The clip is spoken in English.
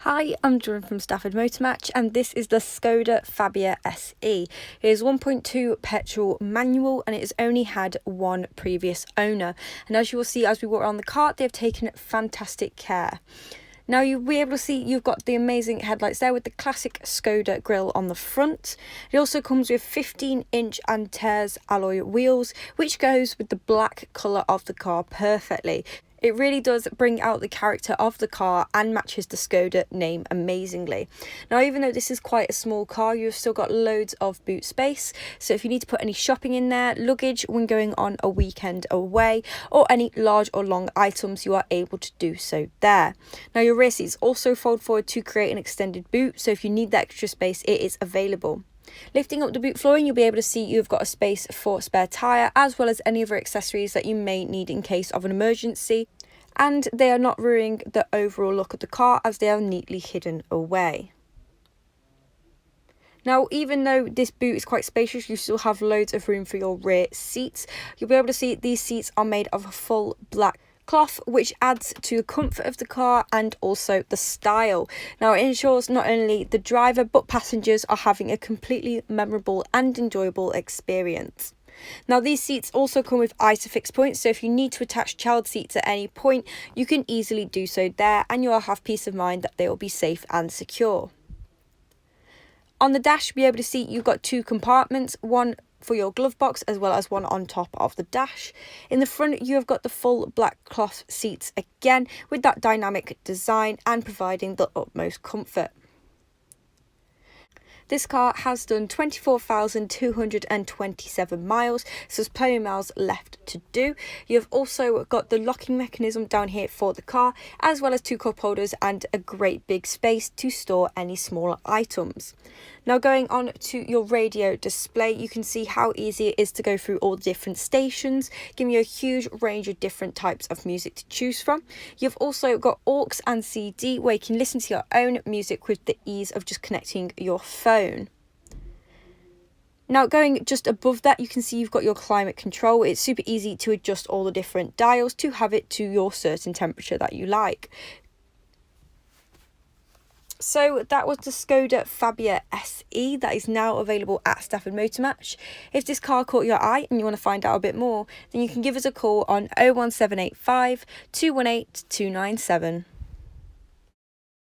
Hi, I'm Jordan from Stafford Motor Match, and this is the Skoda Fabia SE. It is 1.2 petrol manual, and it has only had one previous owner. And as you will see as we walk around the car, they've taken fantastic care. Now you'll be able to see you've got the amazing headlights there with the classic Skoda grille on the front. It also comes with 15-inch Antares alloy wheels, which goes with the black colour of the car perfectly. It really does bring out the character of the car and matches the Skoda name amazingly. Now, even though this is quite a small car, you've still got loads of boot space. So if you need to put any shopping in there, luggage when going on a weekend away, or any large or long items, you are able to do so there. Now, your rear seats also fold forward to create an extended boot. So if you need that extra space, it is available. Lifting up the boot flooring, you'll be able to see you've got a space for spare tyre as well as any other accessories that you may need in case of an emergency, and they are not ruining the overall look of the car as they are neatly hidden away. Now, even though this boot is quite spacious, you still have loads of room for your rear seats. You'll be able to see these seats are made of a full black cloth, which adds to the comfort of the car and also the style. Now, it ensures not only the driver but passengers are having a completely memorable and enjoyable experience. Now, these seats also come with ISOFIX points, so if you need to attach child seats at any point, you can easily do so there, and you will have peace of mind that they will be safe and secure. On the dash, you'll be able to see you've got two compartments, one for your glove box as well as one on top of the dash. In the front, you have got the full black cloth seats again with that dynamic design and providing the utmost comfort. This car has done 24,227 miles, so there's plenty of miles left to do. You've also got the locking mechanism down here for the car, as well as two cup holders and a great big space to store any smaller items. Now, going on to your radio display, you can see how easy it is to go through all the different stations, giving you a huge range of different types of music to choose from. You've also got aux and CD, where you can listen to your own music with the ease of just connecting your phone. Now, going just above that, you can see you've got your climate control. It's super easy to adjust all the different dials to have it to your certain temperature that you like. So that was the Skoda Fabia SE that is now available at Stafford Motor Match. If this car caught your eye and you want to find out a bit more, then you can give us a call on 01785 218 297.